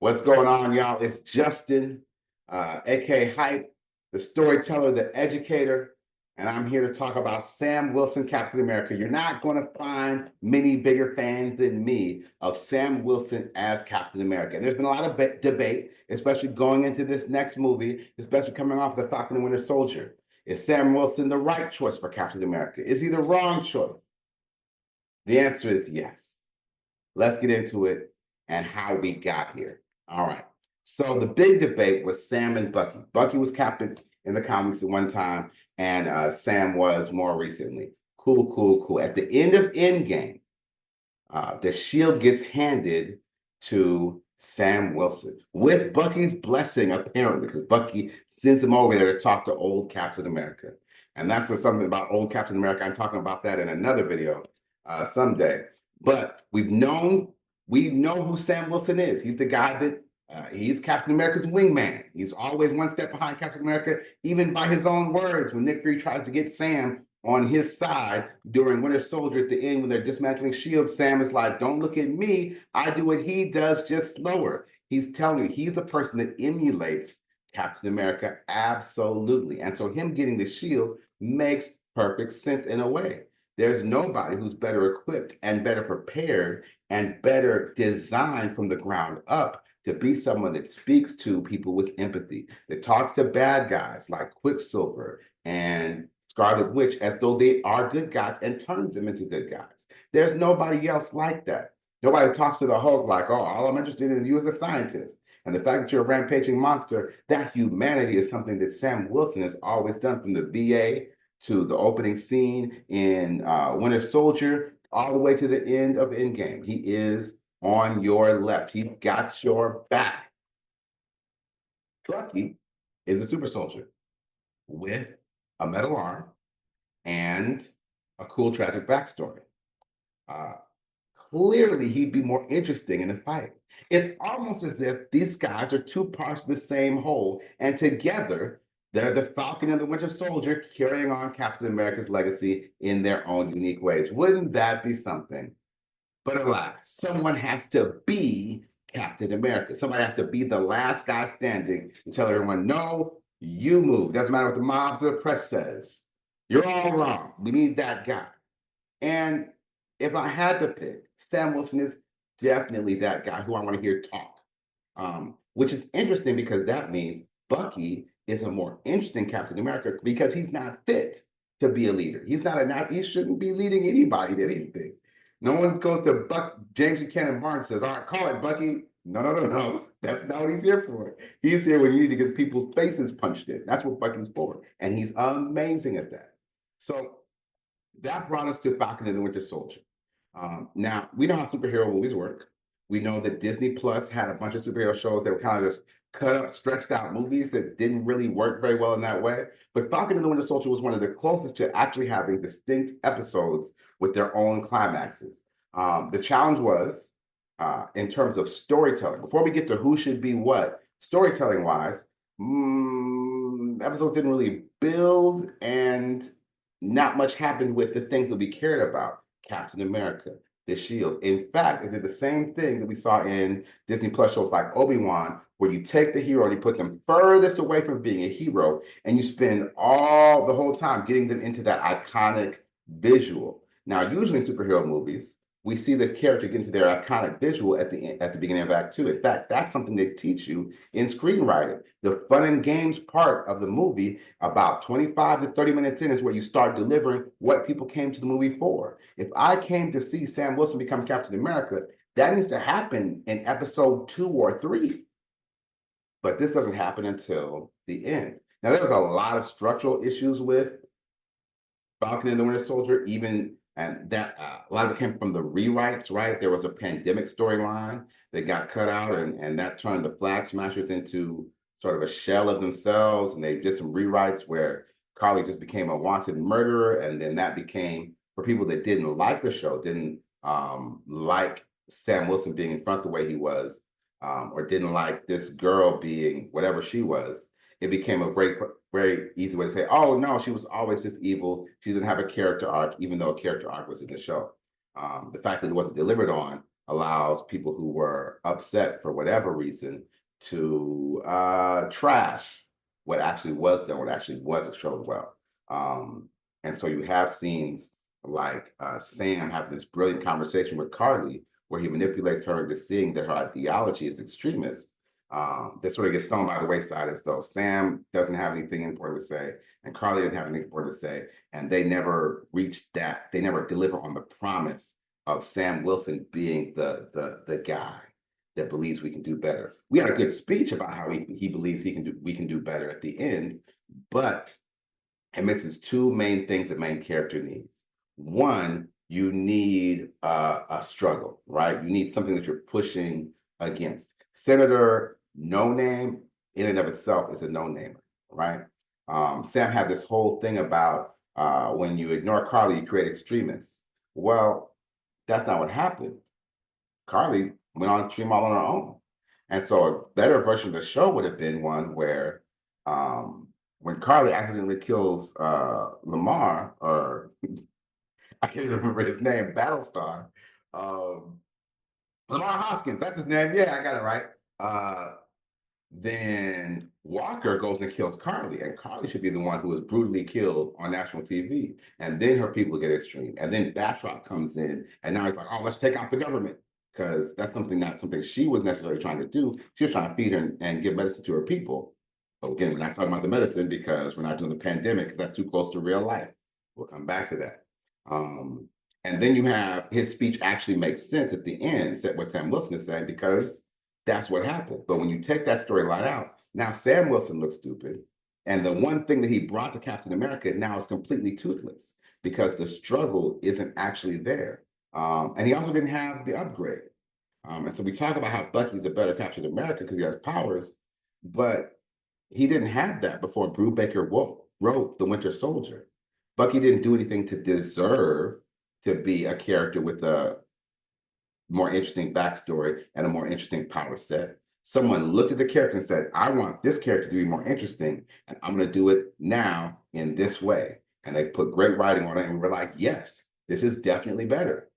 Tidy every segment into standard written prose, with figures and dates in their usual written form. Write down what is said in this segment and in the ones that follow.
What's going on, y'all? It's Justin, aka Hype, the storyteller, the educator, and I'm here to talk about Sam Wilson, Captain America. You're not going to find many bigger fans than me of Sam Wilson as Captain America. And there's been a lot of debate, especially going into this next movie, especially coming off the Falcon and Winter Soldier. Is Sam Wilson the right choice for Captain America? Is he the wrong choice? The answer is yes. Let's get into it and how we got here. All right. So the big debate was Sam and Bucky. Bucky was captain in the comics at one time, and Sam was more recently. Cool, cool, cool. At the end of Endgame, the shield gets handed to Sam Wilson with Bucky's blessing, apparently, because Bucky sends him over there to talk to old Captain America. And that's something about old Captain America. I'm talking about that in another video someday. But we know who Sam Wilson is. He's the guy that he's Captain America's wingman. He's always one step behind Captain America, even by his own words. When Nick Fury tries to get Sam on his side during Winter Soldier at the end when they're dismantling S.H.I.E.L.D., Sam is like, don't look at me. I do what he does, just slower. He's telling you he's the person that emulates Captain America, absolutely. And so him getting the shield makes perfect sense in a way. There's nobody who's better equipped and better prepared and better designed from the ground up to be someone that speaks to people with empathy, that talks to bad guys like Quicksilver and Scarlet Witch as though they are good guys and turns them into good guys. There's nobody else like that. Nobody talks to the Hulk like, oh, all I'm interested in is you as a scientist. And the fact that you're a rampaging monster, that humanity is something that Sam Wilson has always done from the VA to the opening scene in Winter Soldier, all the way to the end of Endgame. He is on your left. He's got your back. Bucky is a super soldier with a metal arm and a cool, tragic backstory. Clearly, he'd be more interesting in a fight. It's almost as if these guys are two parts of the same whole, and together, they're the Falcon and the Winter Soldier carrying on Captain America's legacy in their own unique ways. Wouldn't that be something? But alas, someone has to be Captain America. Somebody has to be the last guy standing and tell everyone, no, you move. Doesn't matter what the mob or the press says. You're all wrong. We need that guy. And if I had to pick, Sam Wilson is definitely that guy who I want to hear talk, which is interesting because that means Bucky is a more interesting Captain America because he's not fit to be a leader. He shouldn't be leading anybody to anything. No one goes to James Buchanan Barnes and says, all right, call it, Bucky. No. That's not what he's here for. He's here when you need to get people's faces punched in. That's what Bucky's for. And he's amazing at that. So that brought us to Falcon and the Winter Soldier. Now, we know how superhero movies work. We know that Disney Plus had a bunch of superhero shows that were kind of just cut up, stretched out movies that didn't really work very well in that way. But Falcon and the Winter Soldier was one of the closest to actually having distinct episodes with their own climaxes. The challenge was, in terms of storytelling, before we get to who should be what, storytelling-wise, episodes didn't really build and not much happened with the things that we cared about. Captain America, the Shield. In fact, it did the same thing that we saw in Disney Plus shows like Obi-Wan, where you take the hero and you put them furthest away from being a hero, and you spend the whole time getting them into that iconic visual. Now, usually in superhero movies, we see the character get into their iconic visual at the beginning of Act 2. In fact, that's something they teach you in screenwriting. The fun and games part of the movie, about 25 to 30 minutes in, is where you start delivering what people came to the movie for. If I came to see Sam Wilson become Captain America, that needs to happen in episode 2 or 3. But this doesn't happen until the end. Now, there was a lot of structural issues with Falcon and the Winter Soldier, and that a lot of it came from the rewrites, right? There was a pandemic storyline that got cut out, and that turned the Flag Smashers into sort of a shell of themselves. And they did some rewrites where Carly just became a wanted murderer, and then that became, for people that didn't like the show, didn't like Sam Wilson being in front the way he was, or didn't like this girl being whatever she was, it became a very, very easy way to say, oh, no, she was always just evil. She didn't have a character arc, even though a character arc was in the show. The fact that it wasn't delivered on allows people who were upset for whatever reason to trash what actually was done, what actually was shown well. Um, and so you have scenes like Sam having this brilliant conversation with Carly, where he manipulates her into seeing that her ideology is extremist. That sort of gets thrown by the wayside as though Sam doesn't have anything important to say, and Carly didn't have anything important to say, and they never reached that. They never deliver on the promise of Sam Wilson being the guy that believes we can do better. We had a good speech about how he believes we can do better at the end, but it misses two main things the main character needs. One, you need a struggle, right? You need something that you're pushing against. Senator No Name, in and of itself, is a no namer, right? Sam had this whole thing about when you ignore Carly, you create extremists. Well, that's not what happened. Carly went on extreme all on her own. And so a better version of the show would have been one where um, when Carly accidentally kills Lamar, or I can't even remember his name, Battlestar, um, Lamar Hoskins, that's his name. Yeah, I got it right. Then Walker goes and kills Carly, and Carly should be the one who is brutally killed on national TV. And then her people get extreme. And then Batroc comes in, and now he's like, oh, let's take out the government. Because that's not something she was necessarily trying to do. She was trying to feed her and give medicine to her people. But again, we're not talking about the medicine because we're not doing the pandemic because that's too close to real life. We'll come back to that. And then you have his speech actually makes sense at the end, what Sam Wilson is saying, because that's what happened. But when you take that storyline out, now Sam Wilson looks stupid. And the one thing that he brought to Captain America now is completely toothless because the struggle isn't actually there. And he also didn't have the upgrade. And so we talk about how Bucky's a better Captain America because he has powers, but he didn't have that before Brubaker wrote The Winter Soldier. Bucky didn't do anything to deserve to be a character with a more interesting backstory and a more interesting power set. Someone looked at the character and said, I want this character to be more interesting, and I'm going to do it now in this way. And they put great writing on it, and we're like, yes, this is definitely better.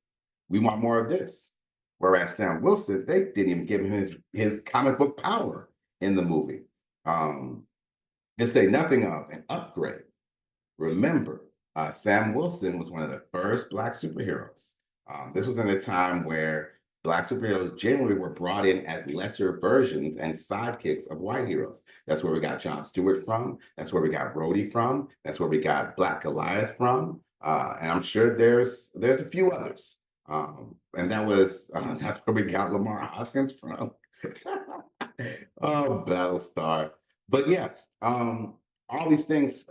We want more of this. Whereas Sam Wilson, they didn't even give him his comic book power in the movie. To say nothing of an upgrade. Remember, Sam Wilson was one of the first Black superheroes. This was in a time where Black superheroes generally were brought in as lesser versions and sidekicks of white heroes. That's where we got John Stewart from. That's where we got Rhodey from. That's where we got Black Goliath from. And I'm sure there's a few others. And that's where we got Lamar Hoskins from. Oh, Battlestar. But yeah, all these things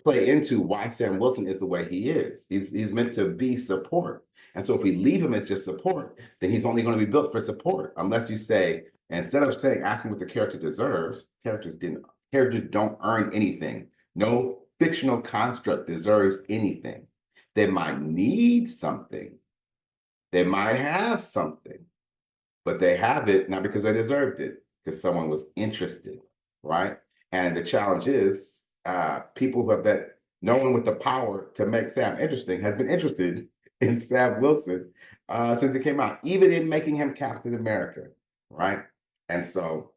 play into why Sam Wilson is the way he is. He's meant to be support. And so if we leave him as just support, then he's only going to be built for support. Unless you say, instead of asking what the character deserves, characters don't earn anything. No fictional construct deserves anything. They might need something. They might have something, but they have it not because they deserved it, because someone was interested, right? And the challenge is people who have been no one with the power to make Sam interesting has been interested in Sam Wilson since it came out, even in making him Captain America, right? And so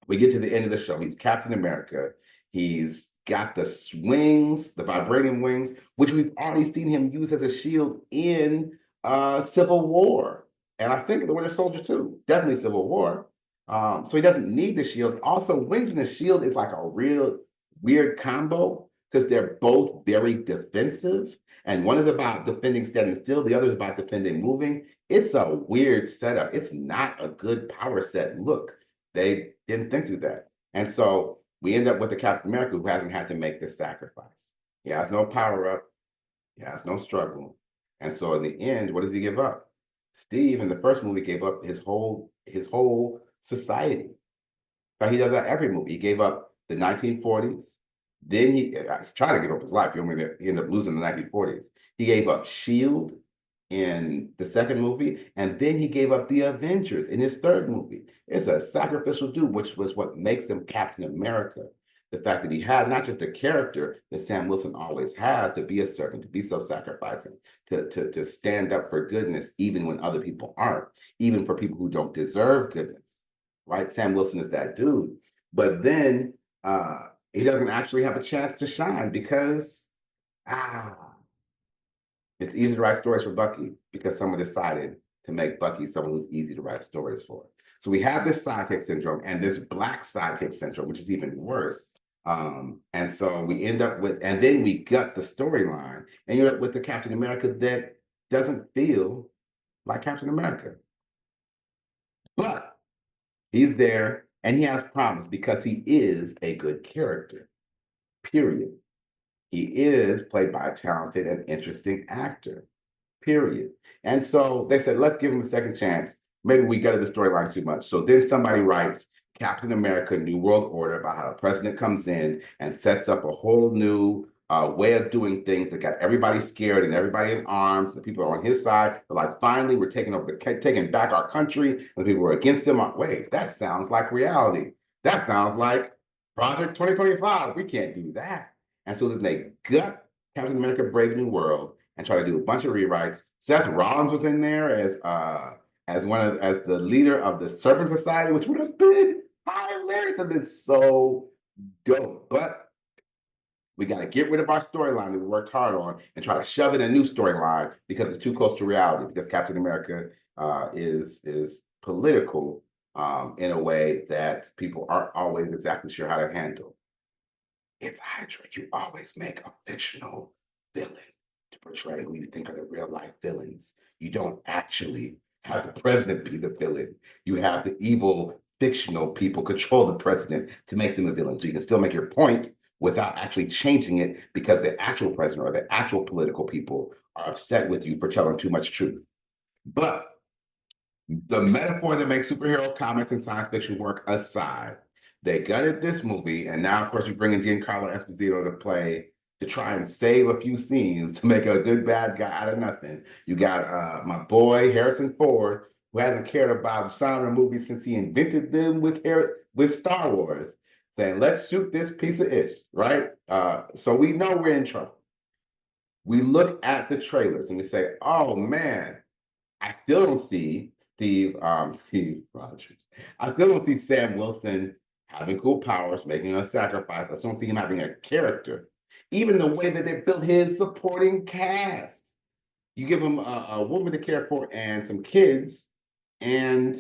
we get to the end of the show. He's Captain America. He's got the swings, the vibranium wings, which we've already seen him use as a shield in Civil War. And I think the Winter Soldier too, definitely Civil War. So he doesn't need the shield. Also, wings and the shield is like a real weird combo because they're both very defensive. And one is about defending standing still, the other is about defending moving. It's a weird setup. It's not a good power set look. They didn't think through that. And so we end up with the Captain America who hasn't had to make this sacrifice. He has no power up. He has no struggle. And so in the end, what does he give up? Steve in the first movie gave up his whole society. But he does that every movie. He gave up the 1940s. Then he tried to give up his life. He ended up losing the 1940s. He gave up S.H.I.E.L.D. in the second movie, and then he gave up the Avengers in his third movie. It's a sacrificial dude, which was what makes him Captain America. the fact that he had not just a character that Sam Wilson always has to be a servant, to be self-sacrificing, to stand up for goodness, even when other people aren't, even for people who don't deserve goodness, right? Sam Wilson is that dude. But then he doesn't actually have a chance to shine because ah, it's easy to write stories for Bucky because someone decided to make Bucky someone who's easy to write stories for. So we have this sidekick syndrome and this black sidekick syndrome, which is even worse. And so we end up with, and then we gut the storyline, and you're with the Captain America that doesn't feel like Captain America. But he's there and he has problems because he is a good character, period. He is played by a talented and interesting actor, period. And so they said, let's give him a second chance. Maybe we gutted the storyline too much. So then somebody writes Captain America New World Order about how the president comes in and sets up a whole new way of doing things that got everybody scared and everybody in arms. The people are on his side. They're like, finally, we're taking back our country. And the people were against him. Wait, that sounds like reality. That sounds like Project 2025. We can't do that. And so then they gut Captain America Brave New World and try to do a bunch of rewrites. Seth Rollins was in there as the leader of the Serpent Society, which would have been hilarious and been so dope. But we got to get rid of our storyline that we worked hard on and try to shove in a new storyline because it's too close to reality. Because Captain America is political in a way that people aren't always exactly sure how to handle. It's Hydra. You always make a fictional villain to portray who you think are the real life villains. You don't actually have the president be the villain. You have the evil fictional people control the president to make them a villain. So you can still make your point without actually changing it because the actual president or the actual political people are upset with you for telling too much truth. But the metaphor that makes superhero comics and science fiction work aside, they gutted this movie, and now, of course, we're bringing Giancarlo Esposito to try and save a few scenes to make a good bad guy out of nothing. You got my boy Harrison Ford, who hasn't cared about genre movies since he invented them with Star Wars, saying, "Let's shoot this piece of ish," right? So we know we're in trouble. We look at the trailers and we say, "Oh man, I still don't see Steve Rogers. I still don't see Sam Wilson having cool powers, making a sacrifice. I still don't see him having a character. Even the way that they built his supporting cast. You give him a woman to care for and some kids, and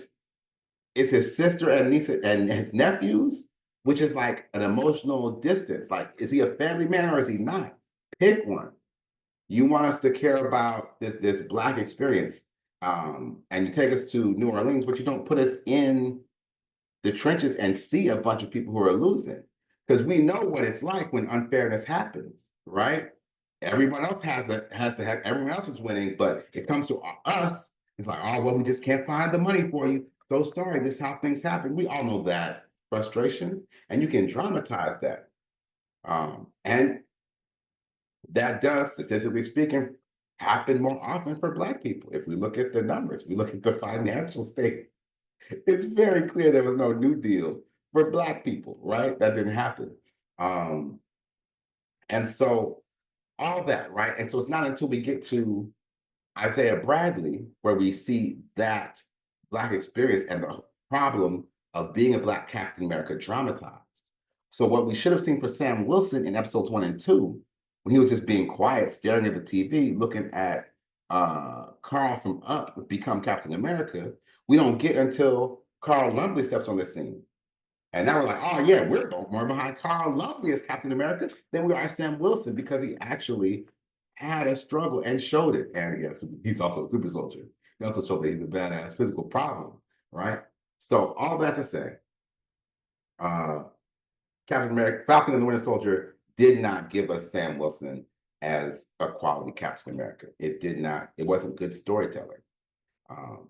it's his sister and niece and his nephews, which is like an emotional distance. Like, is he a family man or is he not? Pick one. You want us to care about this Black experience, and you take us to New Orleans, but you don't put us in the trenches and see a bunch of people who are losing. Because we know what it's like when unfairness happens, right? Everyone else everyone else is winning, but it comes to us, it's like, oh, well, we just can't find the money for you. So sorry, this is how things happen. We all know that frustration, and you can dramatize that. And that does, statistically speaking, happen more often for Black people. If we look at the numbers, we look at the financial state, it's very clear there was no New Deal for Black people, right? That didn't happen. Um, and so all that, right? And so it's not until we get to Isaiah Bradley where we see that Black experience and the problem of being a Black Captain America dramatized. So what we should have seen for Sam Wilson in episodes 1 and 2, when he was just being quiet, staring at the TV, looking at Carl from Up become Captain America, we don't get until Carl Lumbly steps on the scene. And now we're like, oh yeah, we're more behind Carl Lumbly as Captain America than we are Sam Wilson because he actually had a struggle and showed it. And yes, he's also a super soldier. He also showed that he's a badass physical problem, right? So all that to say, uh, Captain America, Falcon and the Winter Soldier did not give us Sam Wilson as a quality Captain America. It did not. It wasn't good storytelling.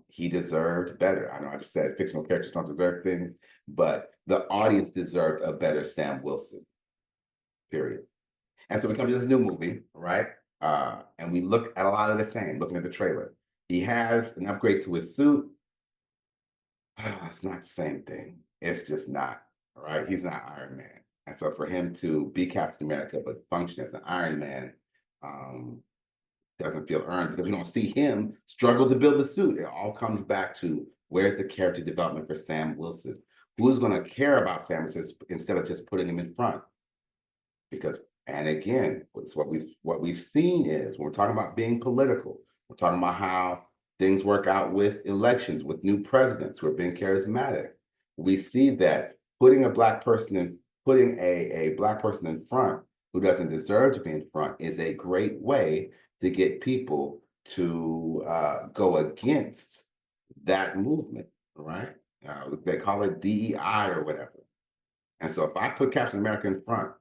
He deserved better. I know I just said fictional characters don't deserve things, but the audience deserved a better Sam Wilson, period. And so we come to this new movie, right? And we look at a lot of the same, looking at the trailer. He has an upgrade to his suit. It's not the same thing. It's just not, right? He's not Iron Man. And so for him to be Captain America but function as an Iron Man doesn't feel earned because we don't see him struggle to build the suit. It all comes back to where's the character development for Sam Wilson? Who's going to care about Sam Wilson instead of just putting him in front? Because, and again, it's what we've seen is when we're talking about being political, we're talking about how things work out with elections, with new presidents who are being charismatic. We see that putting a black person in front who doesn't deserve to be in front is a great way to get people to go against that movement, right? They call it DEI or whatever. And so if I put Captain America in front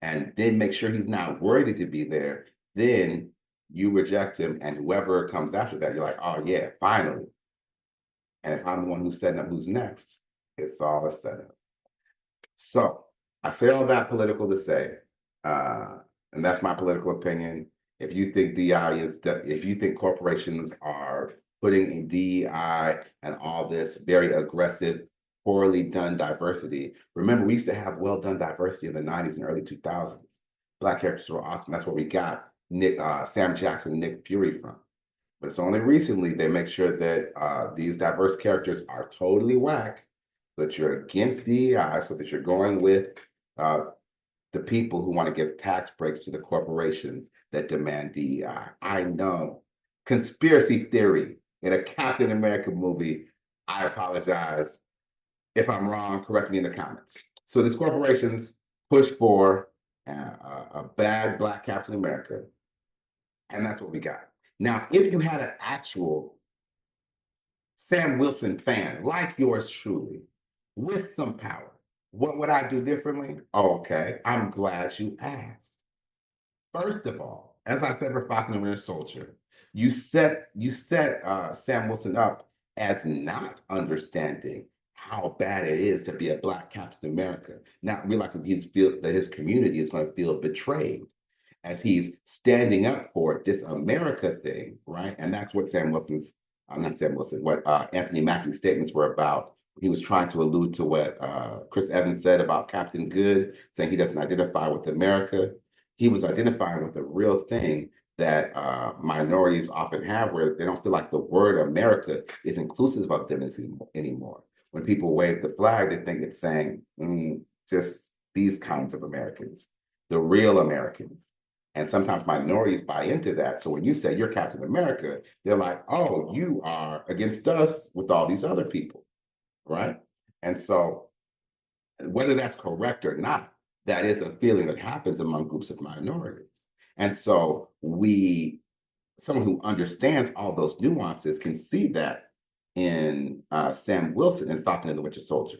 and then make sure he's not worthy to be there, then you reject him, and whoever comes after that, you're like, oh yeah, finally. And if I'm the one who's setting up who's next, it's all a setup. So I say all that political to say, and that's my political opinion. If you think if you think corporations are putting in DEI and all this very aggressive, poorly done diversity, remember we used to have well done diversity in the 90s and early 2000s. Black characters were awesome. That's where we got Sam Jackson, Nick Fury from. But it's only recently they make sure that these diverse characters are totally whack, that you're against DEI, so that you're going with the people who want to give tax breaks to the corporations that demand DEI. I know. Conspiracy theory in a Captain America movie. I apologize. If I'm wrong, correct me in the comments. So these corporations push for a bad black Captain America, and that's what we got. Now, if you had an actual Sam Wilson fan like yours truly, with some power, what would I do differently? Okay, I'm glad you asked. First of all, as I said for Falcon and Winter Soldier, you set Sam Wilson up as not understanding how bad it is to be a black Captain America, not realizing that his community is going to feel betrayed as he's standing up for this America thing, right? And that's what not Sam Wilson, what Anthony Mackie's statements were about. He was trying to allude to what Chris Evans said about Captain Good, saying he doesn't identify with America. He was identifying with the real thing that minorities often have, where they don't feel like the word America is inclusive of them anymore. When people wave the flag, they think it's saying just these kinds of Americans, the real Americans. And sometimes minorities buy into that. So when you say you're Captain America, they're like, oh, you are against us with all these other people, right? And so whether that's correct or not, that is a feeling that happens among groups of minorities. And so someone who understands all those nuances can see that in Sam Wilson in Falcon and the Winter Soldier.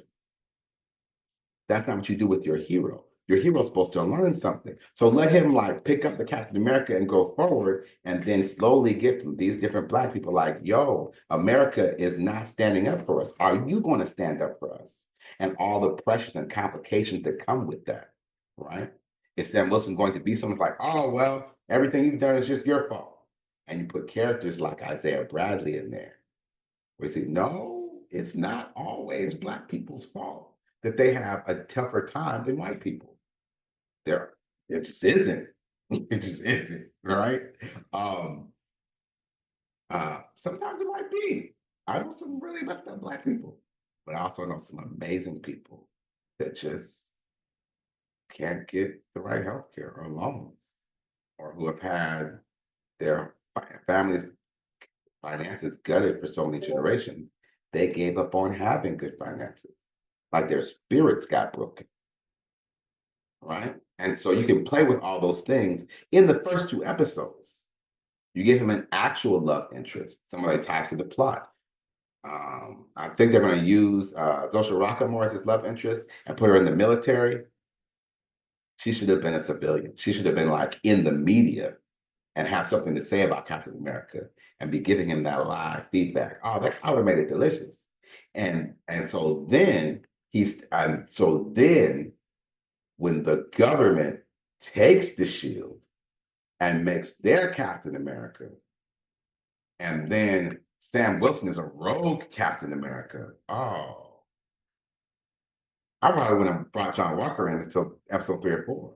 That's not what you do with your hero. Your hero's supposed to learn something. So let him like pick up the Captain America and go forward, and then slowly get from these different black people like, yo, America is not standing up for us. Are you going to stand up for us? And all the pressures and complications that come with that, right? Is Sam Wilson going to be someone like, oh, well, everything you've done is just your fault? And you put characters like Isaiah Bradley in there, where you say, no, it's not always black people's fault that they have a tougher time than white people. It just isn't. It just isn't, right? Sometimes it might be. I know some really messed up black people, but I also know some amazing people that just can't get the right health care or loans, or who have had their families' finances gutted for so many generations. They gave up on having good finances, like their spirits got broken, right? And so you can play with all those things in the first two episodes. You give him an actual love interest, somebody that ties to the plot. I think they're going to use Zosha Rockamore as his love interest and put her in the military. She should have been a civilian. She should have been like in the media and have something to say about Captain America and be giving him that live feedback. Oh, that would have made it delicious. And so then when the government takes the shield and makes their Captain America, and then Sam Wilson is a rogue Captain America. Oh, I probably wouldn't have brought John Walker in until episode 3 or 4.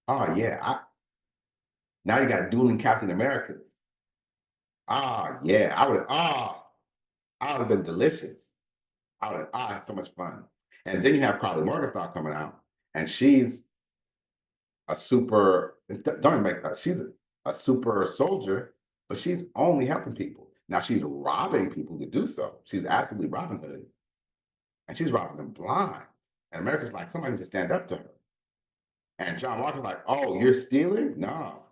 Oh yeah, now you got dueling Captain America. Ah yeah, I would have been delicious. I had so much fun. And then you have Carly Morgenthau coming out, and she's a super. Don't make she's a super soldier, but she's only helping people. Now she's robbing people to do so. She's absolutely Robin Hood, and she's robbing them blind. And America's like, somebody needs to stand up to her. And John Walker's like, oh, you're stealing? No,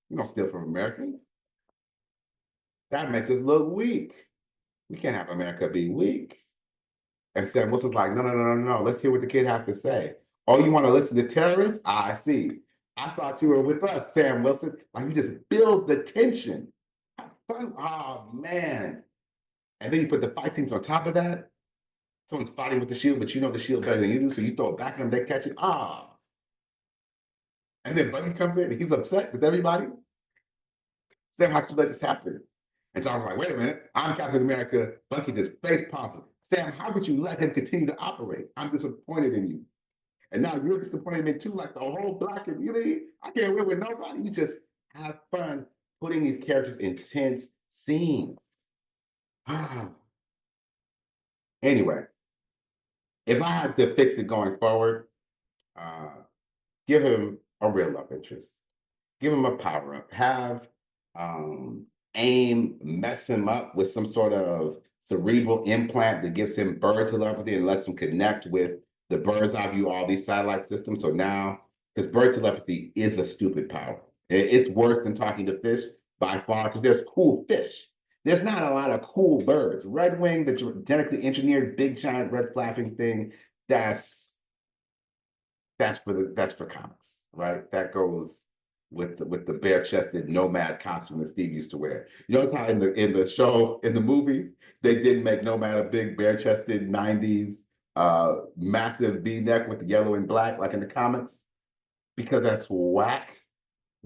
you don't steal from Americans. That makes us look weak. We can't have America be weak. And Sam Wilson's like, no, no, no, no, no. Let's hear what the kid has to say. Oh, you want to listen to terrorists? I see. I thought you were with us, Sam Wilson. Like you just build the tension. Have fun. Oh man. And then you put the fight scenes on top of that. Someone's fighting with the shield, but you know the shield better than you do, so you throw it back at them, they catch it. Ah. And then Bucky comes in and he's upset with everybody. Sam, how'd you let this happen? And John's like, wait a minute, I'm Captain America. Bucky just face palms him. Sam, how could you let him continue to operate? I'm disappointed in you. And now you're disappointed in me too, like the whole black community. I can't win with nobody. You just have fun putting these characters in tense scenes. Anyway, if I had to fix it going forward, uh, give him a real love interest. Give him a power up. Have AIM mess him up with some sort of cerebral implant that gives him bird telepathy and lets him connect with the bird's eye view, all these satellite systems. So now, because bird telepathy is a stupid power. It's worse than talking to fish by far, because there's cool fish. There's not a lot of cool birds. Red wing, the genetically engineered big giant red flapping thing, that's that's for comics, right? That goes with the bare chested nomad costume that Steve used to wear. You notice how in the show in the movies they didn't make Nomad a big bare chested '90s massive V neck with the yellow and black like in the comics because that's whack.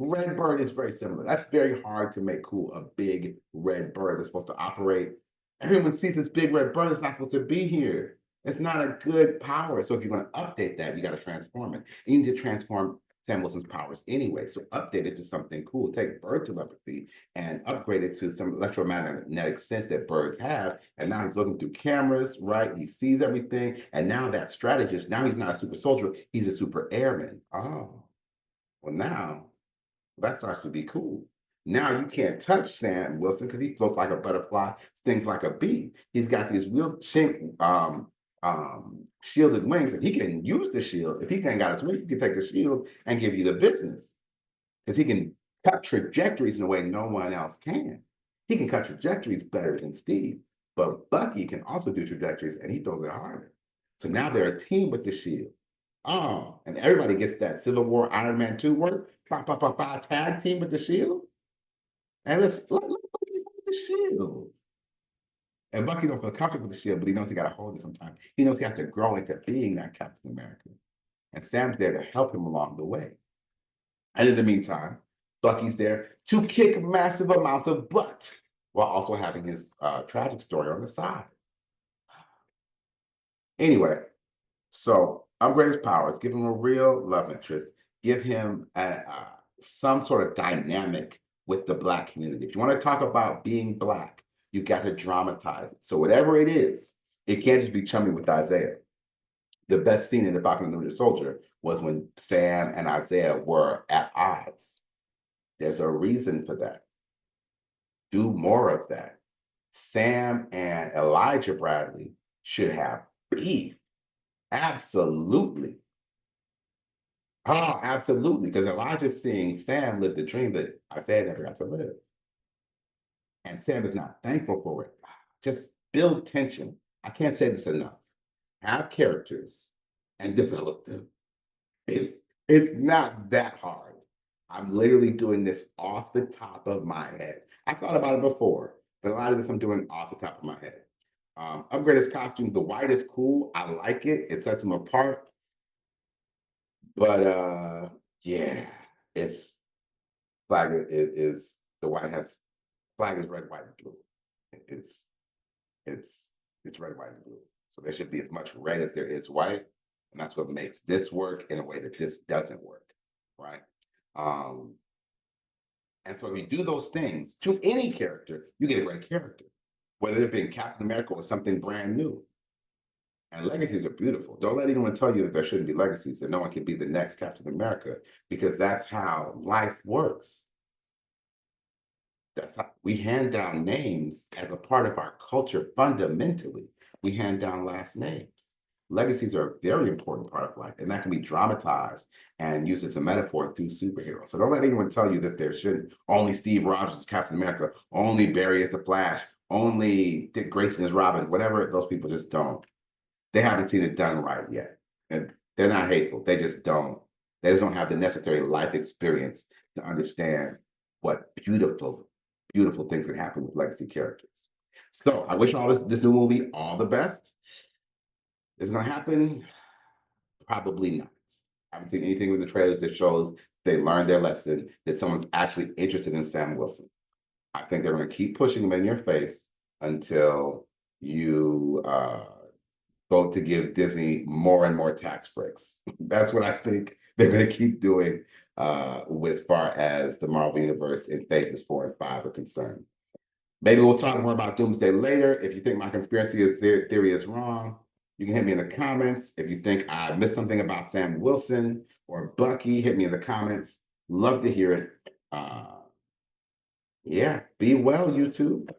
Red bird is very similar. That's very hard to make cool. A big red bird that's supposed to operate. Everyone sees this big red bird that's not supposed to be here. It's not a good power. So if you're going to update that, you got to transform it. And you need to transform Sam Wilson's powers anyway. So update it to something cool. Take bird telepathy and upgrade it to some electromagnetic sense that birds have. And now he's looking through cameras, right? He sees everything. And now that strategist, now he's not a super soldier, he's a super airman. Oh, well, now that starts to be cool. Now you can't touch Sam Wilson because he floats like a butterfly, stings like a bee. He's got these real shielded wings, and he can use the shield. If he can't got his wings, he can take the shield and give you the business because he can cut trajectories in a way no one else can. He can cut trajectories better than Steve, but Bucky can also do trajectories, and he throws it harder. So now they're a team with the shield. Oh, and everybody gets that Civil War Iron Man 2 work. Bah, bah, bah, bah, tag team with the shield. And let Bucky hold the shield. And Bucky don't feel comfortable with the shield, but he knows he got to hold it sometimes. He knows he has to grow into being that Captain America. And Sam's there to help him along the way. And in the meantime, Bucky's there to kick massive amounts of butt while also having his tragic story on the side. Anyway, so upgrade his powers, give him a real love interest, give him some sort of dynamic with the Black community. If you want to talk about being Black, you got to dramatize it. So whatever it is, it can't just be chummy with Isaiah. The best scene in The Falcon and the Winter Soldier was when Sam and Isaiah were at odds. There's a reason for that. Do more of that. Sam and Elijah Bradley should have beef. Absolutely. Oh, absolutely. Because Elijah's seeing Sam live the dream that Isaiah never got to live. And Sam is not thankful for it. Just build tension. I can't say this enough. Have characters and develop them. It's it's not that hard. I'm literally doing this off the top of my head. I thought about it before, but a lot of this I'm doing off the top of my head. Upgrade his costume. The white is cool. I like it. It sets him apart. But yeah, it's flag is the white has flag is red, white, and blue. It's it's it's red, white, and blue. So there should be as much red as there is white. And that's what makes this work in a way that this doesn't work, right? Um, and so if you do those things to any character, you get a great character, whether it be Captain America or something brand new. And legacies are beautiful. Don't let anyone tell you that there shouldn't be legacies, that no one can be the next Captain America, because that's how life works. That's how we hand down names as a part of our culture fundamentally. We hand down last names. Legacies are a very important part of life, and that can be dramatized and used as a metaphor through superheroes. So don't let anyone tell you that there shouldn't only Steve Rogers is Captain America, only Barry is the Flash, only Dick Grayson is Robin, whatever. Those people just don't. They haven't seen it done right yet. And they're not hateful. They just don't. They just don't have the necessary life experience to understand what beautiful things can happen with legacy characters. So I wish all this new movie all the best. Is it gonna happen? Probably not. I haven't seen anything with the trailers that shows they learned their lesson, that someone's actually interested in Sam Wilson. I think they're gonna keep pushing him in your face until you vote to give Disney more and more tax breaks. That's what I think they're going to keep doing as far as the Marvel Universe in phases 4 and 5 are concerned. Maybe we'll talk more about Doomsday later. If you think my conspiracy theory is wrong, you can hit me in the comments. If you think I missed something about Sam Wilson or Bucky, hit me in the comments. Love to hear it. Yeah, be well, YouTube.